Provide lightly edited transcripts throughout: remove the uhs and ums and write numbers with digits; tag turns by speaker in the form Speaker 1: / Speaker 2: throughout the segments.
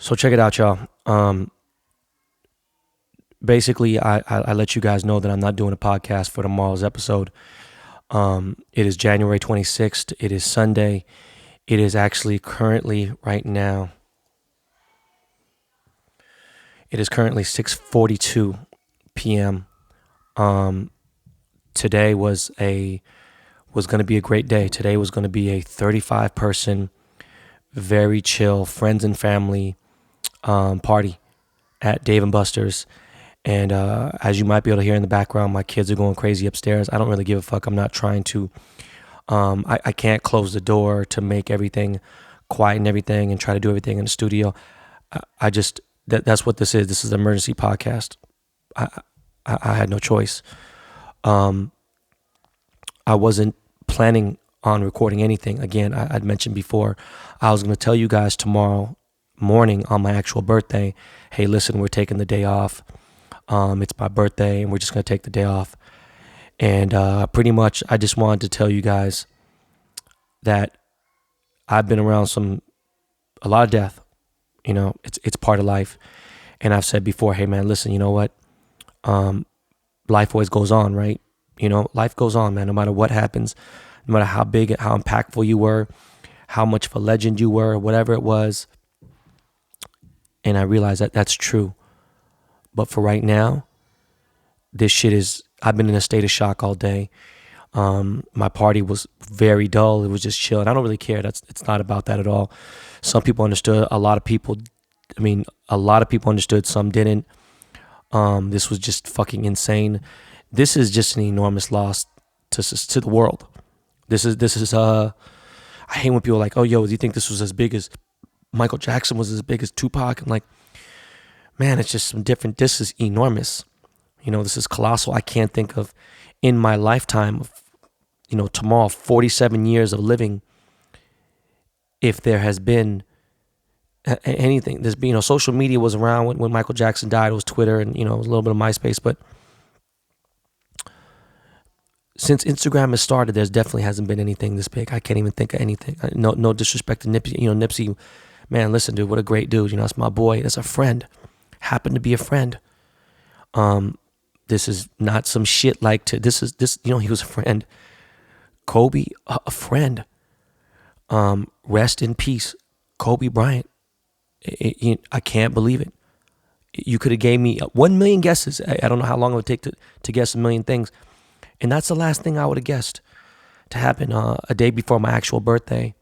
Speaker 1: So check it out, y'all. Basically, I let you guys know that I'm not doing a podcast for tomorrow's episode. It is January 26th. It is Sunday. It is actually currently right now. It is currently 6:42 p.m. Today was going to be a great day. Today was going to be a 35 person, very chill friends and family party at Dave and Buster's. And as you might be able to hear in the background, my kids are going crazy upstairs. I don't really give a fuck. I'm not trying to. I can't close the door to make everything quiet and everything and try to do everything in the studio. I just that's what this is. This is an emergency podcast. I had no choice. I wasn't planning on recording anything. Again, I'd mentioned before, I was going to tell you guys tomorrow morning on my actual birthday, hey, listen, we're taking the day off. It's my birthday and we're just going to take the day off. And pretty much I just wanted to tell you guys that I've been around a lot of death. You know, it's part of life. And I've said before, hey man, listen, you know what? Life always goes on, right? You know, life goes on, man, no matter what happens, no matter how big, how impactful you were, how much of a legend you were, whatever it was. And I realized that that's true. But for right now, I've been in a state of shock all day. My party was very dull. It was just chill. And I don't really care. It's not about that at all. Some people understood. A lot of people understood. Some didn't. This was just fucking insane. This is just an enormous loss to the world. This is I hate when people are like, oh, yo, do you think this was as big as Michael Jackson, was as big as Tupac? I'm like, man, it's just some different. This is enormous. You know, this is colossal. I can't think of in my lifetime of, tomorrow, 47 years of living, if there has been anything. There's been, social media was around when Michael Jackson died. It was Twitter and, it was a little bit of MySpace. But since Instagram has started, there's definitely hasn't been anything this big. I can't even think of anything. No disrespect to Nipsey. Nipsey, man, listen, dude, what a great dude. That's my boy. That's a friend. Happened to be a friend. This is not some shit like this. He was a friend. Kobe, a friend. Rest in peace, Kobe Bryant. I can't believe it. You could have gave me 1 million guesses. I don't know how long it would take to guess a million things. And that's the last thing I would have guessed to happen a day before my actual birthday.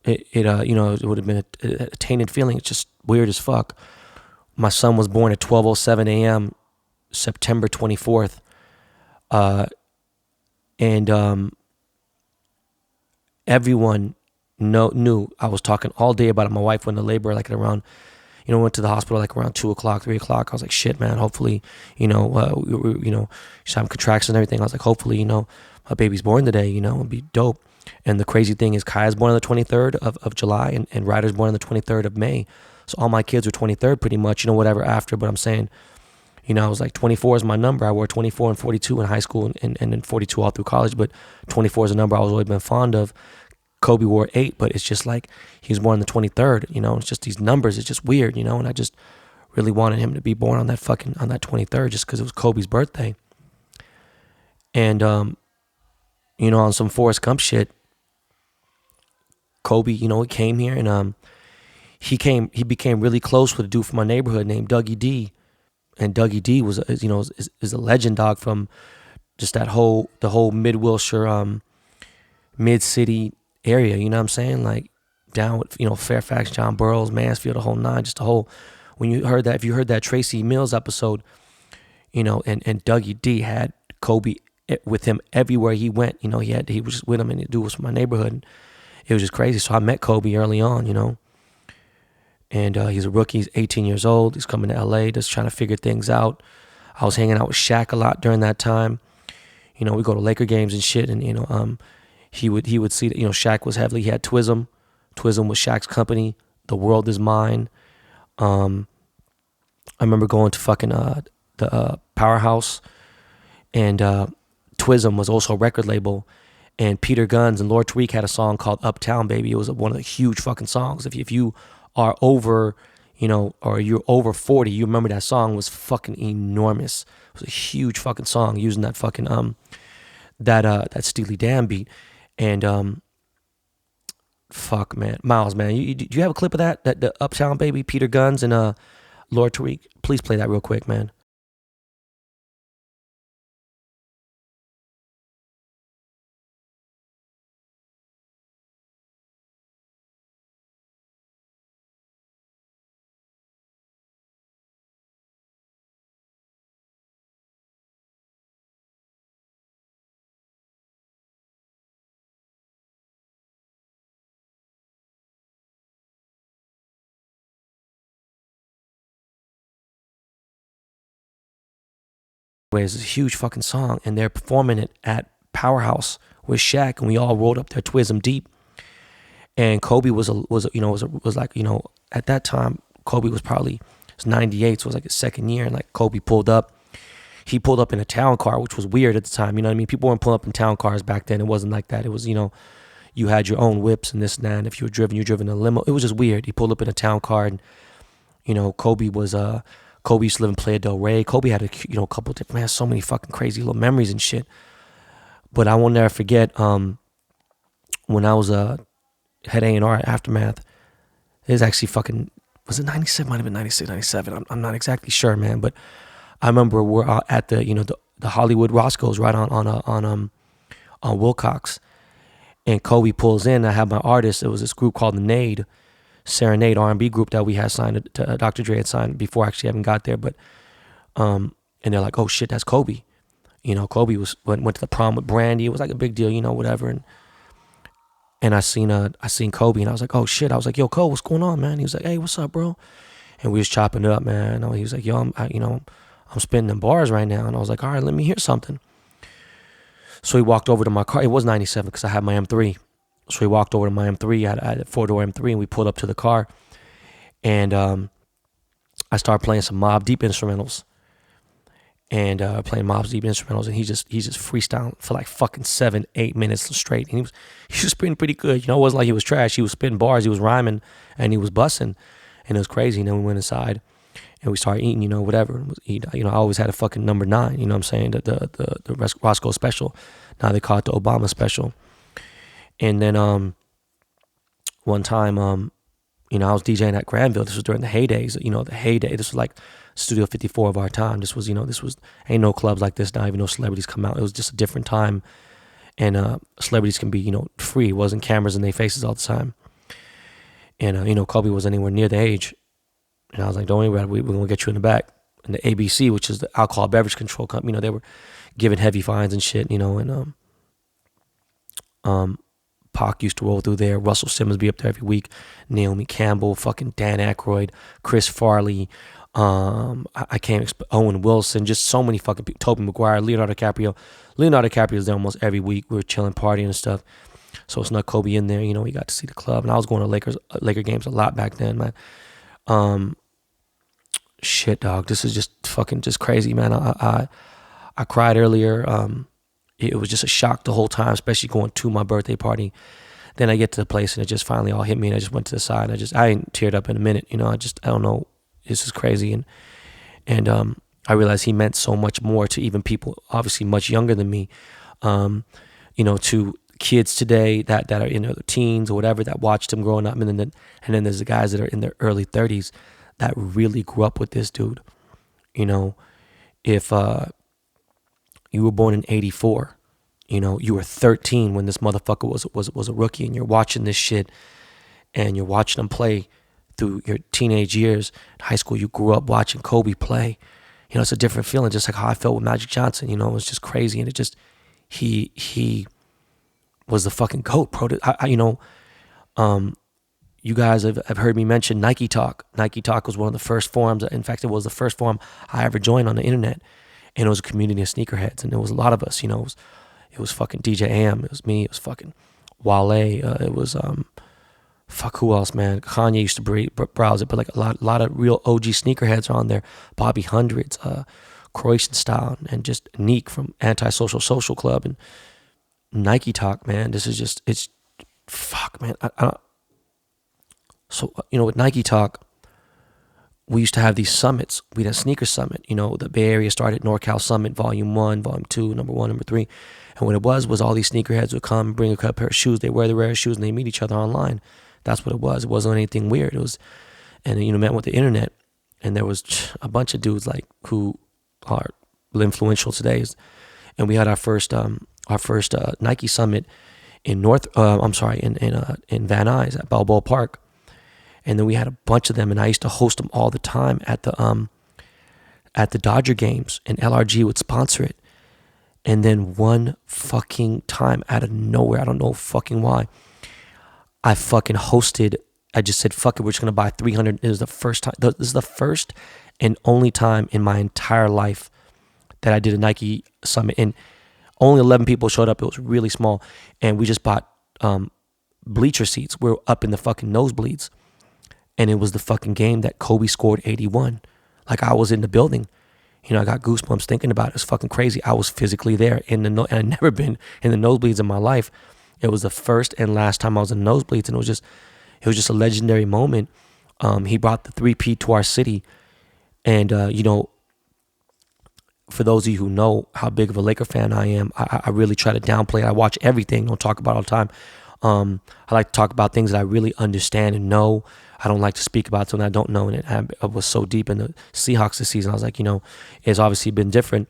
Speaker 1: It would have been a tainted feeling. It's just weird as fuck. My son was born at 12:07 a.m. September 24th. And everyone knew. I was talking all day about it. My wife went to labor like at around, went to the hospital like around 2 o'clock, 3 o'clock. I was like, shit, man, hopefully, she's having contractions and everything. I was like, hopefully, my baby's born today, it'll be dope. And the crazy thing is Kaya's born on the 23rd of July and Ryder's born on the 23rd of May. So all my kids were 23rd pretty much, whatever after. But I'm saying, I was like, 24 is my number. I wore 24 and 42 in high school and then 42 all through college. But 24 is a number I was always been fond of. Kobe wore 8, but it's just like he was born on the 23rd. It's just these numbers. It's just weird, and I just really wanted him to be born on that 23rd just because it was Kobe's birthday. And, on some Forrest Gump shit, Kobe, he came here and he became really close with a dude from my neighborhood named Dougie D. And Dougie D was, is a legend, dog, from just the whole Mid-Wilshire, mid-city area, you know what I'm saying? Like down with, Fairfax, John Burroughs, Mansfield, the whole nine, just the whole, if you heard that Tracy Mills episode, and Dougie D had Kobe with him everywhere he went, he was just with him and the dude was from my neighborhood. And it was just crazy. So I met Kobe early on, and he's a rookie. He's 18 years old. He's coming to LA, just trying to figure things out. I was hanging out with Shaq a lot during that time. We go to Laker games and shit. And, he would see that, Shaq was he had Twism. Twism was Shaq's company. The World Is Mine. I remember going to fucking the Powerhouse. And Twism was also a record label. And Peter Guns and Lord Tariq had a song called Uptown Baby. It was one of the huge fucking songs. If you are over, or you're over 40, you remember that song was fucking enormous. It was a huge fucking song using that fucking that Steely Dan beat. And fuck, man, Miles, man, do you have a clip of that the Uptown Baby, Peter Guns and Lord Tariq? Please play that real quick, man. It's a huge fucking song, and they're performing it at Powerhouse with Shaq, and we all rolled up there, Twism deep. And Kobe was like, at that time Kobe was probably, it was 98, so it was like his second year, and like Kobe pulled up. He pulled up in a town car, which was weird at the time. You know what I mean? People weren't pulling up in town cars back then. It wasn't like that. It was, you had your own whips and this and that. And if you were driven, in a limo. It was just weird. He pulled up in a town car, and Kobe used to live in Playa del Rey. Kobe had a couple of different, man, so many fucking crazy little memories and shit. But I will never forget when I was head A&R at Aftermath. It was actually fucking, was it 97? Might have been 96, 97. I'm not exactly sure, man. But I remember we're at the Hollywood Roscoe's right on Wilcox, and Kobe pulls in. I have my artist. It was this group called the Nade, Serenade R&B group that we had signed to Dr. Dre had signed before I actually even got there. But and they're like, oh shit, that's Kobe. Kobe went to the prom with Brandy. It was like a big deal, whatever. And I seen Kobe, and I was like, oh shit. I was like, yo, Kobe, what's going on, man? He was like, hey, what's up, bro? And we was chopping it up, man. He was like, yo, I'm spinning in bars right now. And I was like, all right, let me hear something. So he walked over to my car. It was 97 because I had my M3. So he walked over to my M3. I had a 4-door M3, and we pulled up to the car. And I started playing some Mobb Deep instrumentals. And playing Mobb Deep instrumentals. And he just freestyling for like fucking 7-8 minutes straight. And he was spitting pretty good. It wasn't like he was trash. He was spitting bars. He was rhyming, and he was bussing. And it was crazy. And then we went inside, and we started eating, whatever. I always had a fucking number 9, you know what I'm saying? The Roscoe special. Now they call it the Obama special. And then one time, I was DJing at Granville. This was during the heydays, the heyday. This was like Studio 54 of our time. This was, ain't no clubs like this now, even though celebrities come out. It was just a different time. And celebrities can be, free. It wasn't cameras in their faces all the time. And, Kobe wasn't anywhere near the age. And I was like, don't worry about it. We're going to get you in the back. And the ABC, which is the Alcohol Beverage Control Company, they were giving heavy fines and shit, and Pac used to roll through there. Russell Simmons be up there every week. Naomi Campbell, fucking Dan Aykroyd, Chris Farley, I can't Owen Wilson, just so many fucking people. Tobey Maguire, Leonardo DiCaprio. Leonardo DiCaprio is there almost every week. We were chilling, partying and stuff. So it's not Kobe in there. We got to see the club, and I was going to Laker games a lot back then, man. Shit, dog. This is just fucking just crazy, man. I cried earlier. It was just a shock the whole time, especially going to my birthday party. Then I get to the place, and it just finally all hit me, and I just went to the side. I ain't teared up in a minute, I don't know. This is crazy, and I realized he meant so much more to even people obviously much younger than me, to kids today that are in their teens or whatever that watched him growing up, and then there's the guys that are in their early 30s that really grew up with this dude. If you were born in 84, you were 13 when this motherfucker was a rookie, and you're watching this shit, and you're watching him play through your teenage years. In high school, you grew up watching Kobe play. It's a different feeling, just like how I felt with Magic Johnson. It was just crazy, and it just he was the fucking GOAT, bro. You guys have heard me mention Nike Talk. Nike Talk was one of the first forums. In fact, it was the first forum I ever joined on the internet, and it was a community of sneakerheads, and there was a lot of us. It was fucking DJ Am. It was me. It was fucking Wale. It was fuck, who else, man? Kanye used to browse it, but like a lot of real OG sneakerheads are on there. Bobby Hundreds, Croatian Style, and just Neek from Antisocial Social Club, and Nike Talk, man. This is just, it's fuck, man. So, with Nike Talk, we used to have these summits. We'd have Sneaker Summit. The Bay Area started NorCal Summit, Volume 1, Volume 2, number 1, number 3. And what it was all these sneakerheads would come, bring a pair of shoes. They wear the rare shoes and they meet each other online. That's what it was. It wasn't anything weird. It was, and met with the internet. And there was a bunch of dudes like who are influential today. And we had our first Nike Summit in in Van Nuys at Balboa Park. And then we had a bunch of them, and I used to host them all the time at the Dodger games, and LRG would sponsor it. And then one fucking time, out of nowhere, I don't know fucking why, I just said, fuck it, we're just gonna buy 300. It was the first time, this is the first and only time in my entire life that I did a Nike Summit, and only 11 people showed up. It was really small, and we just bought bleacher seats. We're up in the fucking nosebleeds. And it was the fucking game that Kobe scored 81. Like, I was in the building. I got goosebumps thinking about it. It's fucking crazy. I was physically there and I'd never been in the nosebleeds in my life. It was the first and last time I was in the nosebleeds, and it was just a legendary moment. He brought the 3P to our city, and for those of you who know how big of a Laker fan I am, I really try to downplay it. I watch everything. Don't talk about it all the time. I like to talk about things that I really understand and know. I don't like to speak about something I don't know. And I was so deep in the Seahawks this season. I was like, it's obviously been different.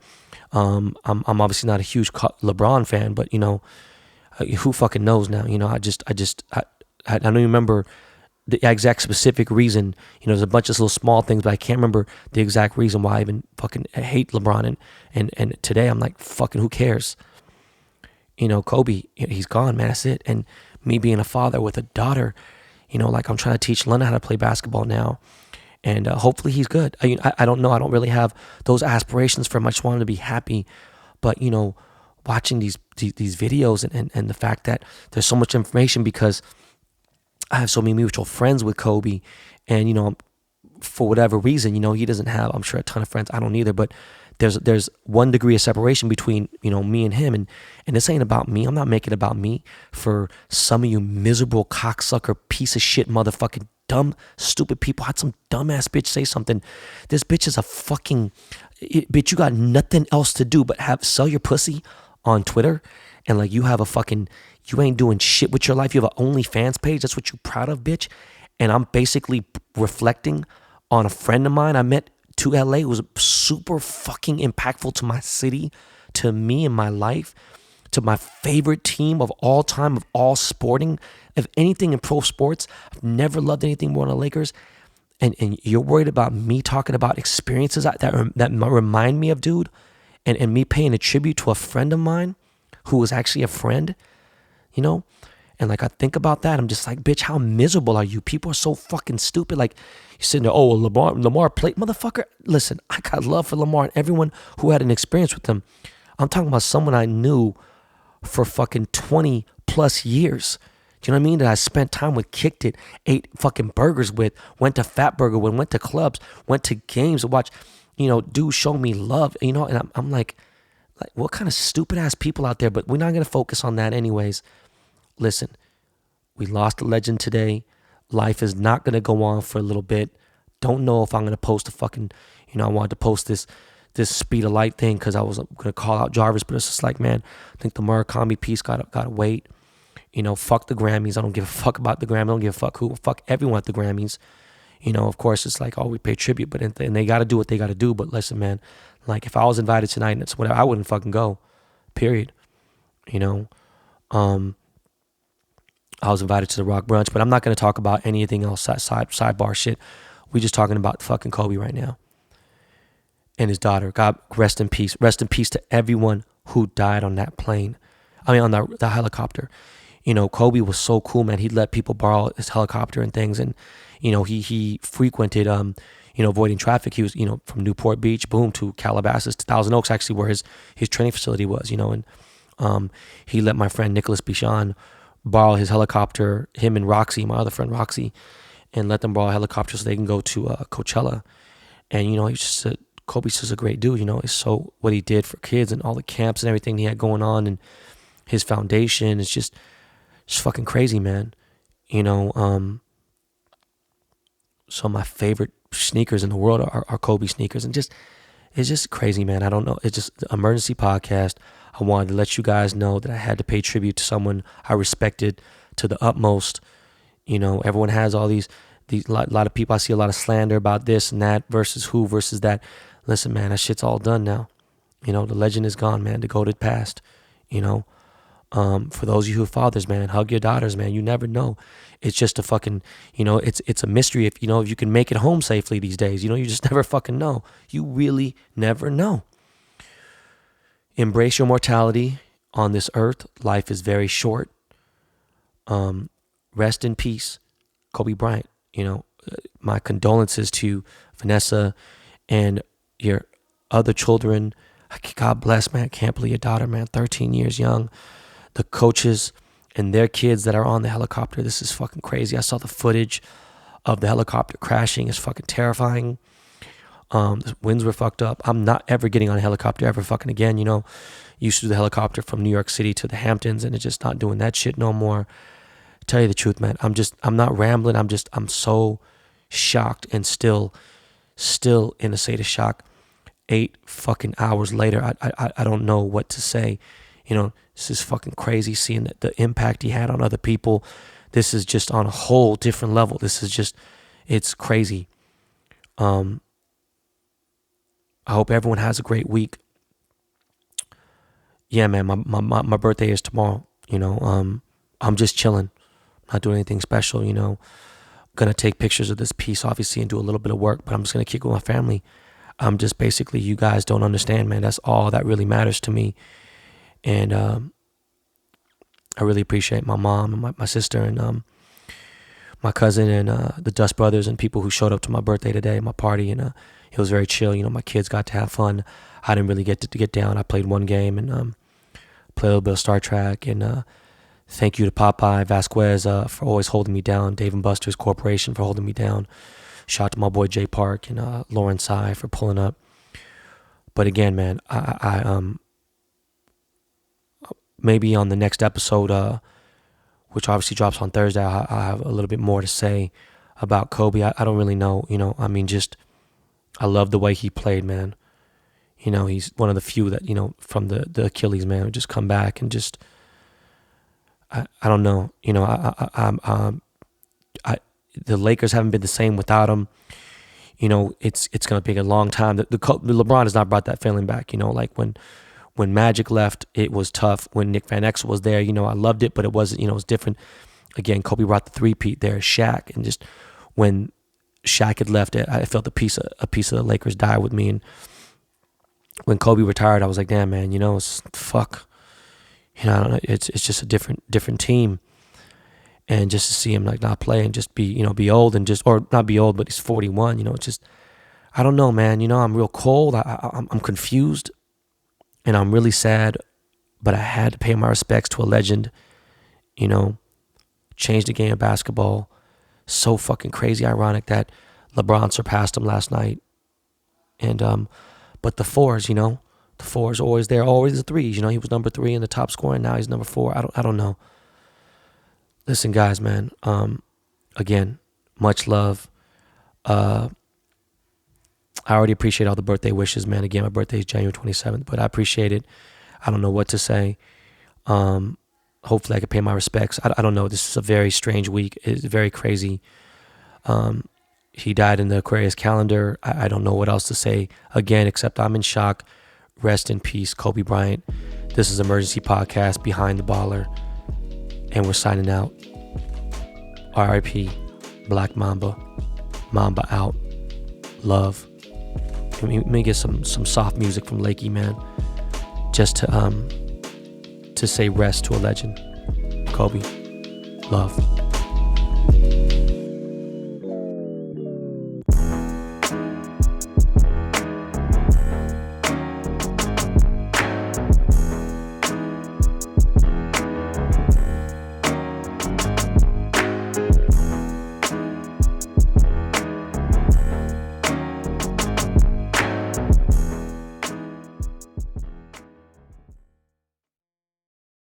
Speaker 1: I'm obviously not a huge LeBron fan, but who fucking knows now? I don't even remember the exact specific reason. There's a bunch of little small things, but I can't remember the exact reason why I even fucking hate LeBron. And today I'm like, fucking, who cares? Kobe, he's gone, man. That's it. And me being a father with a daughter, like, I'm trying to teach Lena how to play basketball now. And hopefully he's good. I don't know. I don't really have those aspirations for him. I just want him to be happy. But, watching these videos and the fact that there's so much information, because I have so many mutual friends with Kobe. And, for whatever reason, he doesn't have, I'm sure, a ton of friends. I don't either. But there's 1 degree of separation between, me and him. And this ain't about me. I'm not making it about me for some of you miserable cocksucker piece of shit motherfucking dumb stupid people. I had some dumbass bitch say something. This bitch is a fucking bitch. You got nothing else to do but sell your pussy on Twitter, and like, you ain't doing shit with your life. You have an OnlyFans page. That's what you proud of, bitch. And I'm basically reflecting on a friend of mine I met to LA, who was super fucking impactful to my city, to me and my life, to my favorite team of all time, of all sporting, of anything in pro sports. I've never loved anything more than the Lakers. And you're worried about me talking about experiences that remind me of dude, and me paying a tribute to a friend of mine who was actually a friend, And like, I think about that, I'm just like, bitch, how miserable are you? People are so fucking stupid. Like, you're sitting there, oh, Lamar played. Motherfucker, listen, I got love for Lamar and everyone who had an experience with him. I'm talking about someone I knew for fucking 20 plus years. Do you know what I mean? That I spent time with, kicked it, ate fucking burgers with, went to Fat Burger with, went to clubs, went to games to watch, dudes show me love, and I'm like, what kind of stupid ass people out there? But we're not going to focus on that anyways. Listen, we lost a legend today. Life is not going to go on for a little bit. Don't know if I'm going to post a fucking, I wanted to post this speed of light thing because I was going to call out Jarvis, but it's just like, man, I think the Murakami piece got to wait. Fuck the Grammys. I don't give a fuck about the Grammys. I don't give a fuck who. Fuck everyone at the Grammys. Of course, it's like, oh, we pay tribute, but and they got to do what they got to do. But listen, man, like, if I was invited tonight and it's whatever, I wouldn't fucking go. Period. I was invited to the Rock Brunch, but I'm not going to talk about anything else, sidebar shit. We just talking about fucking Kobe right now and his daughter. God, rest in peace. Rest in peace to everyone who died on that plane. On the helicopter. Kobe was so cool, man. He'd let people borrow his helicopter and things, and he frequented avoiding traffic. He was from Newport Beach, boom, to Calabasas, to Thousand Oaks, actually, where his training facility was. And he let my friend Nicholas Bichon borrow his helicopter, him and Roxy, my other friend Roxy, and let them borrow a helicopter so they can go to Coachella. And Kobe's just a great dude. It's so what he did for kids and all the camps and everything he had going on, and his foundation is just fucking crazy, man. some of my favorite sneakers in the world are Kobe sneakers. And just, it's just crazy, man. I don't know. It's just the emergency podcast. I wanted to let you guys know that I had to pay tribute to someone I respected to the utmost. You know, everyone has all these lot of people. I see a lot of slander about this and that versus who versus that. Listen, man, that shit's all done now. You know, the legend is gone, man. The goated past. You know, for those of you who are fathers, man, hug your daughters, man. You never know. It's just a fucking, you know, it's a mystery if you can make it home safely these days. You know, you just never fucking know. You really never know. Embrace your mortality on this earth. Life is very short. Rest in peace, Kobe Bryant. You know, my condolences to Vanessa and your other children. God bless, man. I can't believe your daughter, man, 13 years young. The coaches and their kids that are on the helicopter. This is fucking crazy. I saw the footage of the helicopter crashing. It's fucking terrifying. The winds were fucked up. I'm not ever getting on a helicopter ever fucking again. You know, used to do the helicopter from New York City to the Hamptons, and it's just not doing that shit no more. Tell you the truth, man. I'm not rambling. I'm so shocked and still in a state of shock. 8 fucking hours later, I don't know what to say. You know, this is fucking crazy seeing the impact he had on other people. This is just on a whole different level. This is just, it's crazy. I hope everyone has a great week. Yeah, man, my birthday is tomorrow. You know, I'm just chilling. Not doing anything special, you know. Gonna take pictures of this piece, obviously, and do a little bit of work, but I'm just gonna kick it with my family. I'm just basically, you guys don't understand, man. That's all that really matters to me. And I really appreciate my mom and my sister and my cousin and the Dust Brothers and people who showed up to my birthday today, my party, and it was very chill. You know, my kids got to have fun. I didn't really get to get down. I played one game and played a little bit of Star Trek. And thank you to Popeye Vasquez for always holding me down. Dave and Buster's Corporation for holding me down. Shout out to my boy Jay Park and Lauren Tsai for pulling up. But again, man, I maybe on the next episode, which obviously drops on Thursday, I have a little bit more to say about Kobe. I don't really know, you know. I mean, just I love the way he played, man. You know, he's one of the few that, you know, from the Achilles, man, would just come back and just I don't know, you know. The Lakers haven't been the same without him. You know, it's gonna take a long time. The LeBron has not brought that feeling back. You know, like when Magic left, it was tough. When Nick Van Exel was there, you know, I loved it, but it wasn't. You know, it was different. Again, Kobe brought the three-peat there. Shaq, and just when Shaq had left, I felt a piece of the Lakers die with me. And when Kobe retired, I was like, damn, man, you know, it's fuck. You know, I don't know, it's just a different team. And just to see him like not play and just be old and just, or not be old, but he's 41, you know, it's just, I don't know, man. You know, I'm real cold. I'm confused and I'm really sad, but I had to pay my respects to a legend, you know, changed the game of basketball. So fucking crazy ironic that LeBron surpassed him last night. And, but the fours, you know, the fours are always there, always the threes. You know, he was number 3 in the top scorer, and now he's number 4. I don't know. Listen, guys, man. Again, much love. I already appreciate all the birthday wishes, man. Again, my birthday is January 27th, but I appreciate it. I don't know what to say. Hopefully, I can pay my respects. I don't know. This is a very strange week. It's very crazy. He died in the Aquarius calendar. I don't know what else to say again, except I'm in shock. Rest in peace, Kobe Bryant. This is Emergency Podcast, Behind the Baller. And we're signing out. R.I.P. Black Mamba. Mamba out. Love. Let me get some soft music from Lakey, man. Just to say rest to a legend. Kobe. Love.